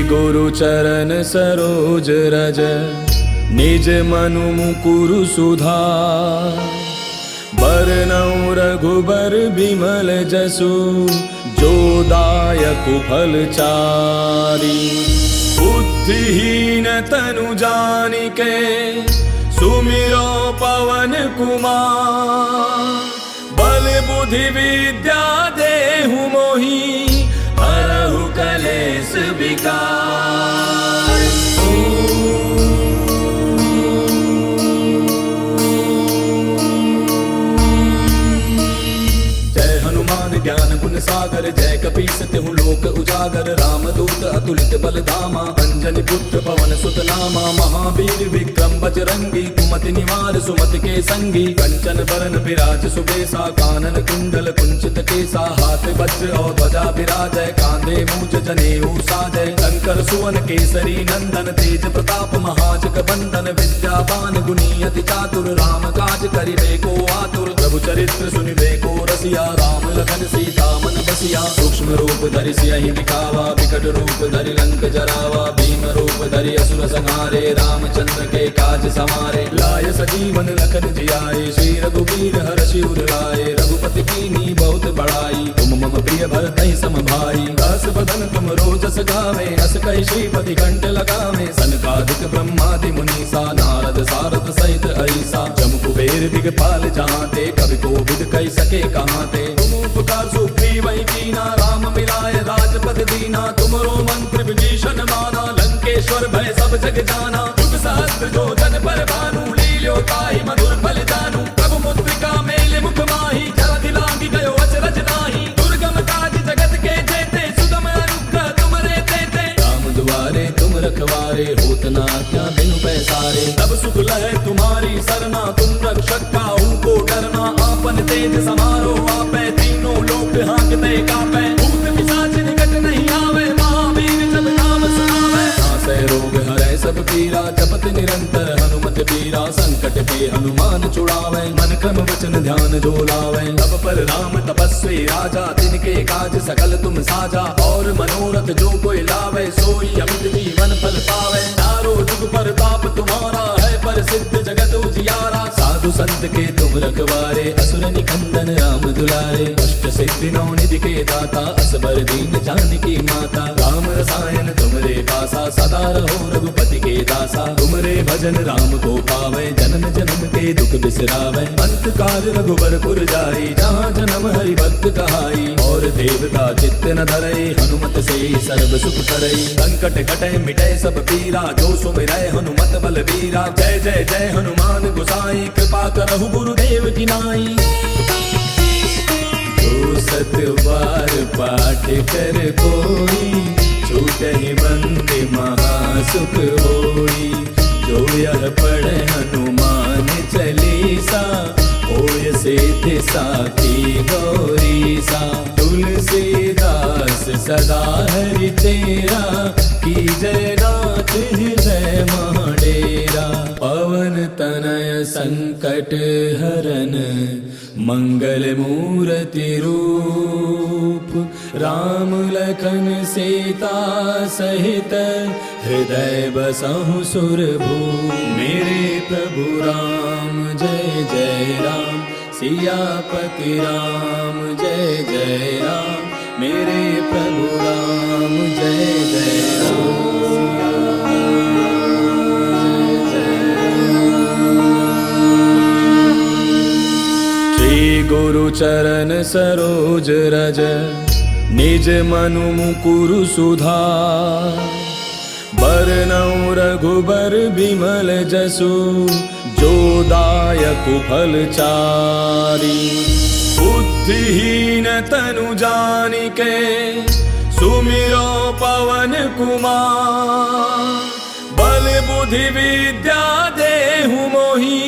गुरु चरण सरोज रज निज मनु मुकुरु सुधार। बरनउँ रघुबर बिमल जसु जो दायक फलचारी। बुद्धिहीन तनु जानिके सुमिरो पवन कुमार। बल बुद्धि विद्या देहु मोहि हरहु कलेश विकार। जय हनुमान ज्ञान गुण सागर जय कपीस तिहु लोक उजागर। रामदूत अतुलित बल धामा अंजनी पुत्र पवन सुत नामा। महावीर विक्रम बजरंगी कुमति निवार सुमति के संगी। कंचन बरन विराज सुबेसा कानन कुंडल कुंचित केसा। हाथ वज्र और ध्वजा विराजय कांधे मूज जनेऊ साजय। शंकर सुवन केसरी नंदन तेज प्रताप महाजग बंदन। विद्यावान गुणी अति चातुर राम काज करिबे को आतुर। प्रभु चरित्र सुनिबे को रसिया राम लखन सीता मन बसिया। सूक्ष्म रूप धरि सियहि दिखावा विकट रूप धरि लंक जरावा। भीम रूप धरि असुर संहारे रामचंद्र के काज समारे। लाय सजीवन लखन जियाए श्री रघुवीर हर्षि उर लाए। रघुपति कीन्ही बहुत बड़ाई तुम मम प्रिय भरतहि सम भाई। दास बदन तुम रोजस गावे अस कहि श्रीपति कंठ लगावे। सनकादिक ब्रह्मादि मुनीसा नारद सारद सहित अहिसा। जम कुबेर दिगपाल जहांते कवि कोविद कहि सके कहांते। तुम उपकार सुग्रीवहि कीना राम मिलाय राजपद दीना। तुमरो मंत्र विभीषण माना लंकेश्वर भय सब जग जाना। जुग सहस्त्र जो जन पर भानु लील्यो ताहि मधुर फल जानू। प्रभु मुद्रिका मेल मुख माहि जलधि लांघि गयो अचरज नाही। दुर्गम काज जगत के जेते सुगम अनुग्रह तुमरे तेते। राम दुआरे तुम रखवारे होत न आज्ञा बिनु पैसारे। तब सुख लहै तुम्हारी सरना तुम रक्षक काहू को डरना। आपन तेज समारो आपै तीनों लोक हांकते कापै। भूत पिशाच निकट नहीं आवे महावीर जब नाम सुनावे। नासै रोग हरै सब पीरा जपत निरंतर हनुमत बीरा। संकट के हनुमान छुड़ावे मन क्रम वचन ध्यान जो लावे। तब पर राम तपस्वी राजा तिनके काज सकल तुम साजा। और मनोरथ जो कोई लावे सोई अमित जीवन फल पावे। चारों जुग पर ताप तुम्हारा है प्रसिद्ध जगत उजियारा। साधु संत के तुम रखवारे असुर निकंदन राम दुलारे। अष्ट सिद्धि नौ निधि के दाता असबर दीन जानकी माता। राम रसायन तुमरे पासा सदा रहो रघुपति के दासा। तुमरे भजन राम को पावे जन्म जन्म के दुख बिसरावे। अंत काल रघुबर पुर जाई जहाँ जन्म हरि भक्त कहाई। और देवता चित्त न धरई हनुमत से सर्व सुख करई। संकट कटै मिटै सब पीरा जो सुमिरै हनुमत बल बीरा। जय जय जय हनुमान गोसाई कृपा करहु गुरुदेव की नाई। जो सत बार पाठ कर कोई छूटहि बंदी महासुख होई। जो यह पढ़े हनुमान चालीसा होय सिद्धि साखी गौरीसा। तुलसीदास सदा हरि तेरा कीजय नाथ हृदय महडेरा। पवन तनय संकट हरन मंगल मूर्ति रूप। राम लखन सीता सहित हृदय बसहु सुरभूप। मेरे प्रभु राम जय जय राम सियापति राम जय जय राम। मेरे प्रभु राम जय जय राम। गुरु चरण सरोज रज निज मनु मुकुरु सुधार। बरनउँ रघुबर बिमल जसु जो दायक फलचारी। बुद्धिहीन तनु जानिके सुमिरो पवन कुमार। बल बुद्धि विद्या देहु मोहि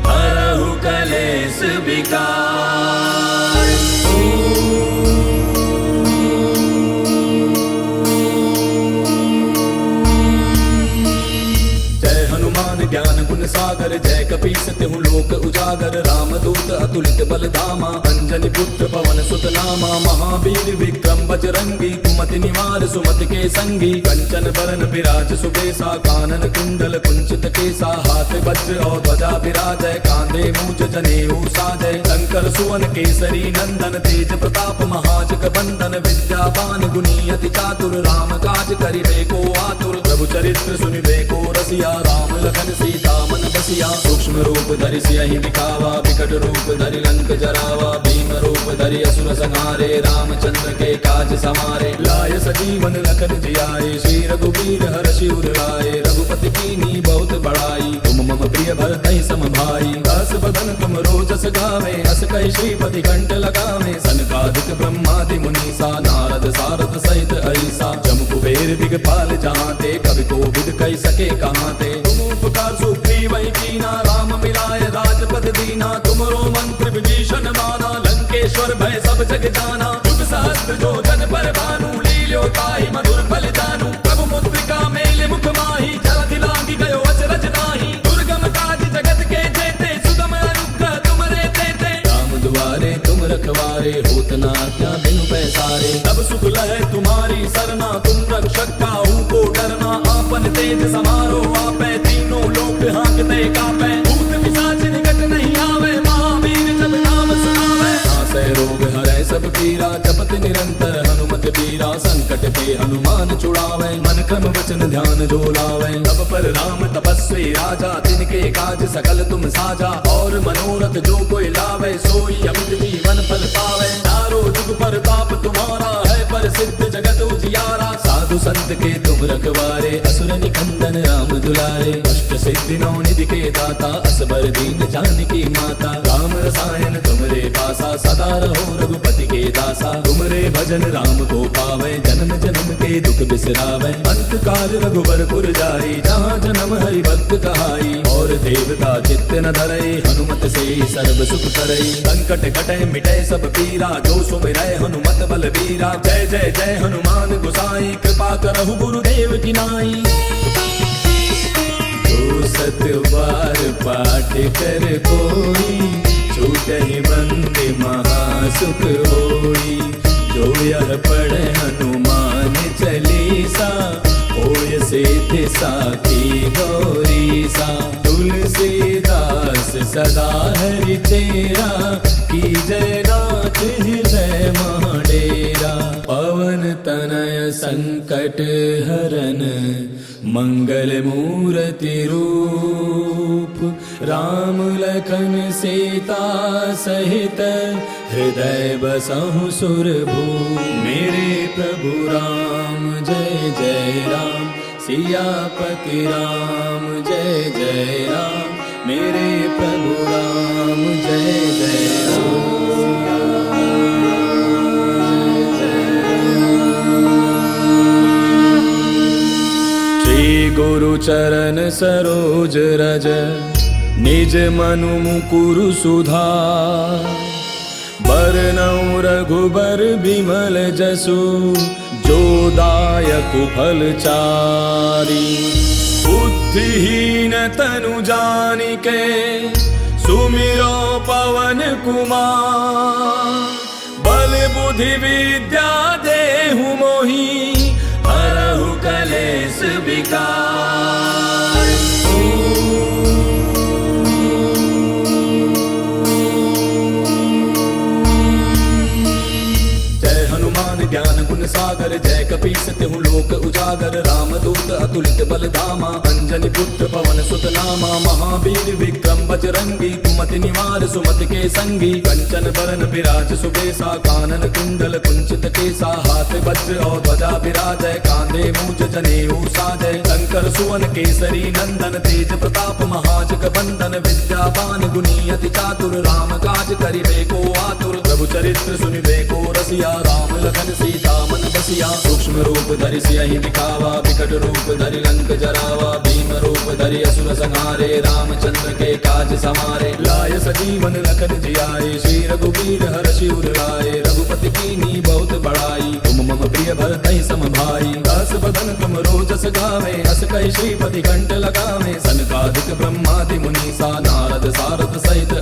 हरहु कलेश विकार। जय हनुमान ज्ञान गुण सागर जय कपीस तिहु लोक उजागर। उजागर रामदूत अतुलित बलधामा अंजनी पुत्र पवन सुत नामा महावीर विक्रम बजरंगी कुमति निवार सुमति के संगी कंचन बरन विराज सुबेसा कानन कुंडल कुंचित केसा हाथ वज्र और ध्वजा विराजय कांधे मूज जनेऊ साजय शंकर सुवन केसरी नंदन तेज प्रताप महाजग बंदन विद्यावान गुणी अति चातुर राम काज करिबे को आतुर प्रभु चरित्र सुनिबे को रसिया राम लखन सीता मन बसिया सूक्ष्म रूप धरि सियहि दिखावा विकट रूप धरि लंक जरावा भीम रूप धरि असुर संहारे रामचंद्र के काज समारे लाय सजीवन लखन जियाए श्री रघुवीर हर्षि उर लाए रघुपति कीन्ही बहुत बड़ाई तुम मम प्रिय भरतहि सम भाई दास बदन तुम रोजस गावे अस कहि श्रीपति कंठ लगावे सनकादिक ब्रह्मादि मुनीसा नारद सारद सहित ऐसा जम कुबेर दिगपाल जहाते कवि को विद कहि सके कहाँ ते तुम उपकार सुग्रीव कीना राम मिलाए राजपद दीना तुमरो मंत्र विभीषण माना लंकेश्वर भय सब जग जाना युग सहस्त्र जो जन पर भानु लील्यो ताहि मधुर फल जानू प्रभु मुद्रिका मेल मुख माही जलधि लांगी गयो अचरज नाही दुर्गम काज जगत के जेते सुगम अनुग्रह तुमरे तेते राम दुआरे तुम रखवारे होत न आज्ञा बिनु पैसारे तब सुख लहै तुम्हारी सरना तुम रक्षक काहू को डरना आपन तेज समारो आपै तीनों लोक हाँकते कापै भूत पिशाच निकट नहीं आवे महावीर जब नाम सुनावे नासै रोग हरै सब पीरा जपत निरंतर हनुमत बीरा संकट के हनुमान छुड़ावे मन क्रम वचन ध्यान जो लावे तब पर राम तपस्वी राजा तिनके काज सकल तुम साजा और मनोरथ जो कोई लावे सोई अमित जीवन फल पावे चारों जुग पर ताप तुम्हारा है पर सिद्ध जगत उजियारा साधु संत के तुम रखवारे असुर निकंदन राम दुलारे अष्ट सिद्धि नौ निधि के दाता असबर दीन जानकी माता राम रसायन तुमरे पासा सदा रहो रघुपति के दासा तुमरे भजन राम को पावे जन्म जन्म के दुख बिसरावे अंत काल रघुबर पुर जाई जहाँ जन्म हरि भक्त कहाई और देवता चित्त न धरई हनुमत से सर्व सुख करई संकट कटे मिटे सब पीरा जो सुमिरै हनुमत बल बीरा जय जय जय हनुमान गोसाई कृपा करहु गुरुदेव की नाई जो सत बार पाठ कर कोई छूटहि बंदे महासुख होई जो यह पढ़े हनुमान चालीसा होय सिद्धि साखी गौरी सा तुलसीदास सदा हरि तेरा की जय नाथ हृदय महाडेरा पवन तनय संकट हरन मंगल मूर्ति रूप राम लखन सीता सहित हृदय बसहु सुरभूप मेरे प्रभु राम जय जय राम सियापति राम जय जय राम मेरे प्रभु राम जय जय गुरु चरण सरोज रज निज मनु मुकुरु सुधार बरनउँ रघुबर बिमल जसु जो दायक फल चारी बुद्धिहीन तनु जानिके सुमिरो पवन कुमार बल बुद्धि विद्या देहु मोहि हरहु कलेश विकार जय हनुमान ज्ञान गुण सागर जय कपीस तिहु लोक उजागर रामदूत अतुलित बलधामा अंजनी पुत्र पवन सुत नामा महावीर विक्रम बजरंगी कुमति निवार सुमति के संगी कंचन बरन विराज सुबेसा कानन कुंडल कुंचित केसा हाथ वज्र और ध्वजा विराजय कांधे मूज जनेऊ साजय शंकर सुवन केसरी नंदन तेज प्रताप महाजग बंदन विद्यावान गुणी अति चातुर राम काज करिबे को आतुर प्रभु चरित्र सुनिबे को रसिया राम लखन सीता मन बसिया सूक्ष्म रूप धरि सियहि दिखावा विकट रूप धरि लंक जरावा भीम रूप धरि असुर संहारे रामचंद्र के काज समारे लाय सजीवन लखन जियाए श्री रघुवीर हर्षि उर लाए रघुपति कीन्ही बहुत बड़ाई तुम मम प्रिय भरतहि सम भाई दास बदन तुम रोजस गावे अस कहि श्रीपति कंठ लगावे सनकादिक ब्रह्मादि मुनीसा नारद सारद सहित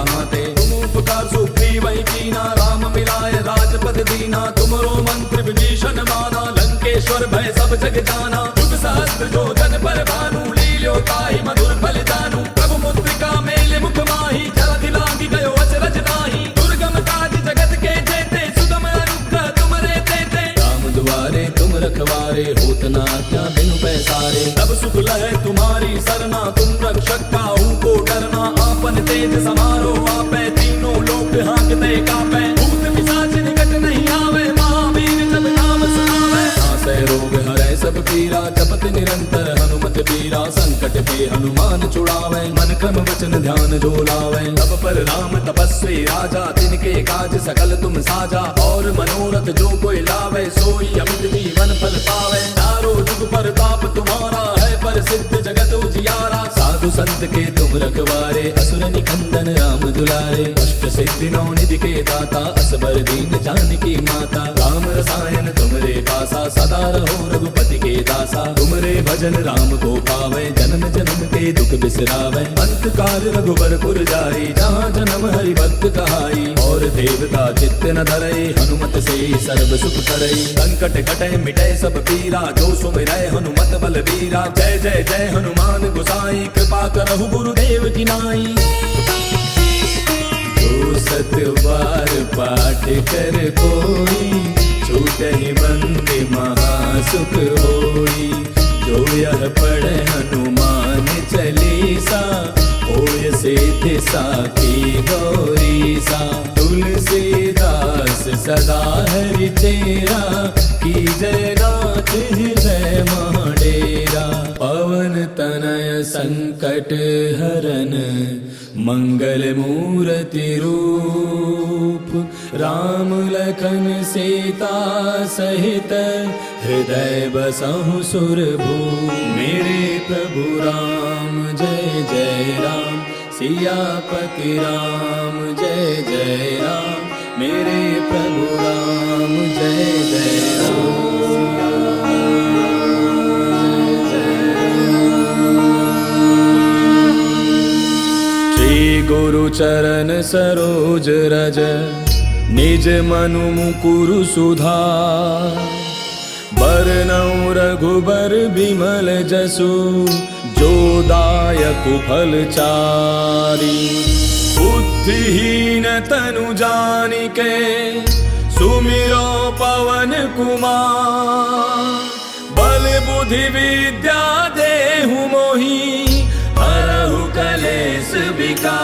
कहाँ थे। तुम उपकार सुग्रीव कीना, राम मिलाए राजपद दीना। तुमरो मंत्र विभीषण माना, लंकेश्वर भय सब जग जाना। युग सहस्त्र जो जन पर भानु, लील्यो ताहि मधुर फल जानू। प्रभु मुद्रिका मेले मुख माही, जलधि लांघि गयो अचरज नाही। दुर्गम काज जगत के जेते, सुगम अनुग्रह तुमरे तेते। राम दुआरे तुम रखवारे, होत न आज्ञा बिनु पैसारे। तब सुख लहै तुम्हारी सरना, तुम रक्षक काहू को डरना। आपन तेज समारो आपै, तीनों लोक हाँकते कापै। भूत पिशाच निकट नहीं आवे, महावीर जब नाम सुनावे। नासै रोग हरै सब पीरा, जपत निरंतर हनुमत बीरा। संकट ते हनुमान छुड़ावे, मन क्रम वचन ध्यान जो लावे। तब पर राम तपस्वी राजा, तिनके काज सकल तुम साजा। और मनोरथ जो कोई लावे, सोई अमित जीवन फल पावे। चारों जुग परताप तुम्हारा है, प्रसिद्ध जगत उजियारा। साधु संत के तुम रखवारे, असुर निकंदन राम दुलारे। अष्ट सिद्धि नौ निधि के दाता, असबर दीन जानकी माता। राम रसायन तुमरे पासा, सदा रहो रघुपति के दासा। तुमरे भजन राम को पावे, जन्म जन्म के दुख बिसरावे। अंत काल रघुबर पुर जाई, जहाँ जन्म हरि भक्त कहाई। और देवता चित्त न धरई, हनुमत से सर्व सुख करई। संकट कटे मिटे सब पीरा, जो सुमिरै हनुमत बल बीरा। जय जय जय हनुमान गोसाई, कृपा करहु गुरुदेव की नाई। जो सत बार पाठ कर कोई, छूटहि बंदी महासुख होई। जो यह पढ़े हनुमान चालीसा, होय सिद्धि साखी गौरीसा। तुलसीदास सदा हरि चेरा, की जय नाथ हृदय महाडेरा। पवन तनय संकट हरन, मंगल मूर्ति रूप। राम लखन सीता सहित, हृदय बसहु सुरभूप। मेरे प्रभु राम जय जय राम, सियापति राम जय जय राम। मेरे प्रभु राम जय जय राम। गुरु चरण सरोज रज, निज मनु मुकुरु सुधार। बरनउँ रघुबर बिमल जसु, जो दायक फल चारि। बुद्धिहीन तनु जानिके, सुमिरो पवन कुमार। बल बुद्धि विद्या देहु मोहि, हरहु कलेश विकार।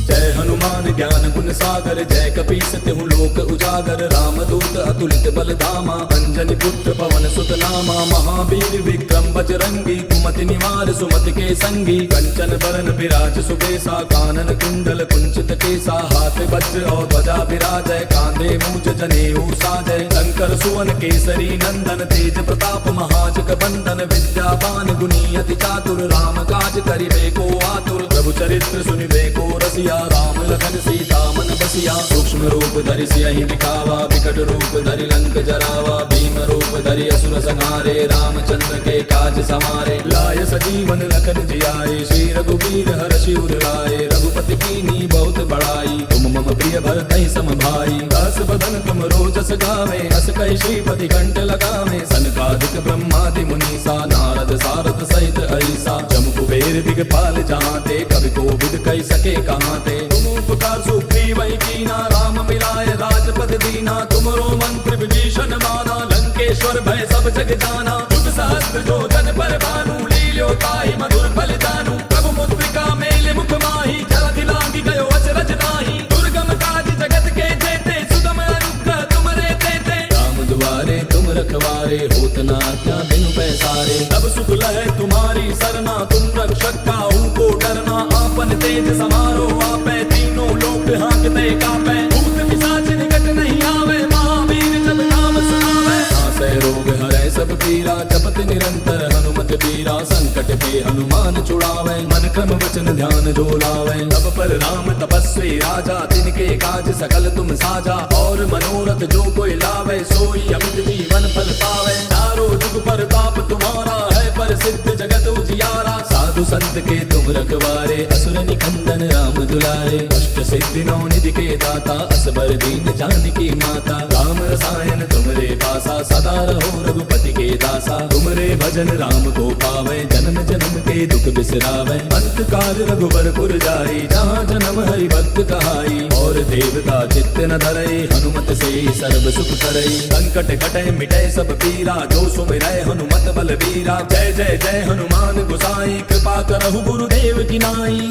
जय हनुमान ज्ञान गुण सागर, जय कपीस तिहु लोक उजागर। रामदूत अतुलित बल धामा, अंजनी पुत्र पवन सुत नामा। महावीर विक्रम बजरंगी, कुमति निवार सुमति के संगी। कंचन बरन विराज सुबेसा, कानन कुंडल कुंचित केसा। हाथ वज्र और ध्वजा विराजय, कांधे मूज जनेऊ साजय। शंकर सुवन केसरी नंदन, तेज प्रताप महाजग बंदन। विद्यावान गुणी अति चातुर, राम काज करिबे को आतुर। प्रभु चरित्र सुनिबे को रसिया, राम लखन सीता मन बसिया। सूक्ष्म रूप धरि सियहि दिखावा, विकट रूप धरि लंक जरावा। भीम रूप धरि असुर संहारे, रामचंद्र के काज समारे। लाय सजीवन लखन जियाए, श्री रघुवीर हर्षि उर लाए। रघुपति कीन्ही बहुत बड़ाई, तुम मम प्रिय भरतहि सम भाई। दास बदन तुम रोजस गावे, अस कहि श्रीपति कंठ लगावे। सनकादिक ब्रह्मादि मुनीसा, नारद सारद सहित अहिसा। जम कुबेर दिगपाल जहाँ ते, कवि कोविद कहि सके कहाँ ते। तुम उपकार सुग्रीव कीना, राम मिलाए राजपद दीना। तुमरो मंत्र विभीषण माना, लंकेश्वर भय सब जग जाना। युग सहस्त्र जो जन पर भानु, लील्यो ताहि मधुर फल जानू। प्रभु मुद्रिका मेले मुख माही, जलधि लांघि गयो अचरज नाही। दुर्गम काज जगत के जेते, सुगम अनुग्रह तुमरे तेते। राम दुआरे तुम रखवारे, होत न आज्ञा बिनु पैसारे। तब सुख लहै तुम्हारी सरना, तुम रक्षक काहू को डरना। आपन तेज समारो आपै, तीनों लोक हाँकते कापै। भूत पिशाच निकट नहीं आवे, महावीर जब नाम सुनावे। नासै रोग हरै सब पीरा, जपत निरंतर हनुमत बीरा। संकट ते हनुमान छुड़ावे, मन क्रम वचन ध्यान जो लावे। तब पर राम तपस्वी राजा, तिनके काज सकल तुम साजा। और मनोरथ जो कोई लावे, सोई अमित जीवन फल पावे। चारों जुग पर ताप तुम्हारा है, पर सिद्ध जगत उजियारा। साधु संत के तुम रखवारे, असुर निकंदन राम दुलारे। अष्ट सिद्धि नौ निधि के दाता, असबर दीन जानकी माता। राम रसायन तुमरे पासा, सदा रहो रघुपति के दासा। तुमरे भजन राम को पावे, जन्म जन्म के दुख बिसरावे। अंत काल रघुबर पुर जाई, जहाँ जन्म हरि भक्त कहाई। और देवता चित्त न धरई, हनुमत से सर्व सुख करई। संकट कटे मिटे सब पीरा, जो सुमिरै हनुमत बल बीरा। जय जय जय हनुमान गोसाई, कृपा करहु गुरुदेव की नाई।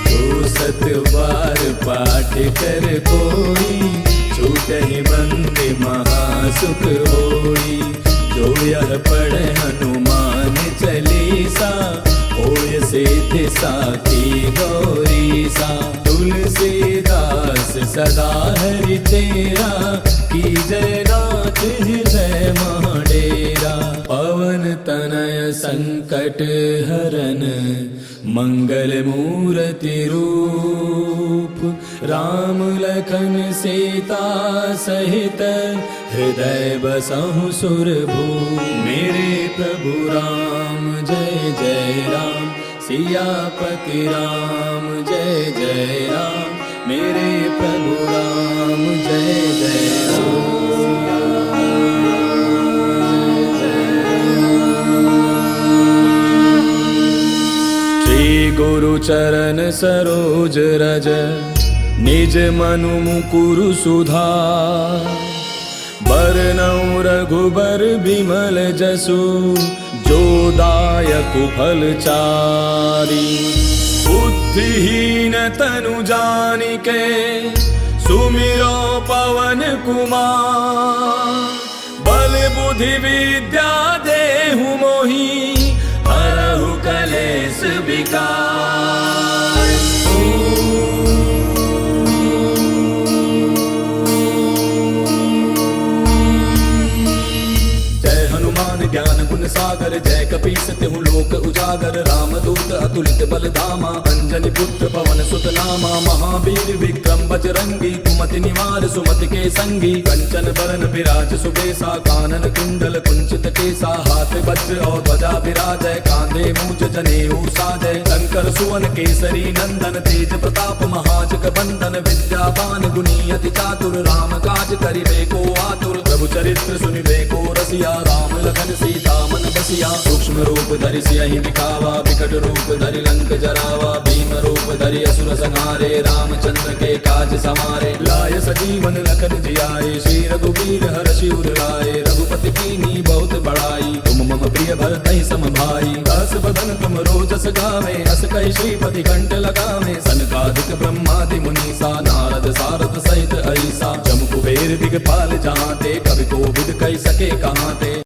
जो सत बार पाठ कर कोई, छूटहि बंदे महासुख होई। जो यह पढ़े हनुमान चालीसा, होय सिद्धि साखी गौरीसा। तुलसीदास सदा हरि तेरा, की जय नाथ हृदय महाडेरा। पवन तनय संकट हरन, मंगल मूर्ति रूप। राम लखन सीता सहित, हृदय बसहु सुरभूप। मेरे प्रभु राम जय जय राम, सियापति राम जय जय राम। मेरे प्रभु राम जय जय राम। गुरु चरण सरोज रज, निज मनु मुकुरु सुधार। बरनउँ रघुबर बिमल जसु, जो दायक फल चारि। बुद्धिहीन तनु जानिके, सुमिरो पवन कुमार। बल बुद्धि विद्या देहु मोहि, हरहु कलेश विकार। जय हनुमान ज्ञान गुण सागर, जय कपीस तिहु लोक उजागर। राम दूत अतुलित बल धामा, अंजनी पुत्र पवन सुत नामा। महावीर विक्रम बजरंगी, कुमति निवार सुमति के संगी। कंचन बरन विराज सुबेसा, कानन कुंडल कुंचित केसा। हाथ वज्र और ध्वजा विराजय, कांधे मूज जनेऊ साजय। शंकर सुवन केसरी नंदन, तेज प्रताप महाजग बंदन। विद्यावान गुणी अति चातुर, राम काज करिबे को आतुर। प्रभु चरित्र सुनिबे को रसिया, राम लखन सीता मन बसिया। सूक्ष्म रूप धरि सियहि दिखावा, विकट रूप धरि लंक जरावा। भीम रूप धरि असुर संहारे, रामचंद्र के काज समारे। लाय सजीवन लखन जियाए, श्री रघुवीर हर्षि उर लाए। रघुपति कीन्ही बहुत बड़ाई, तुम मम प्रिय भरतहि सम भाई। दास बदन तुम रोजस गावे, अस कहि श्रीपति कंठ लगावे। सनकादिक ब्रह्मादि मुनीसा, नारद सारद सहित अहिसा। जम कुबेर दिगपाल जहाँ ते, कवि कोविद कहि सके कहाँ ते।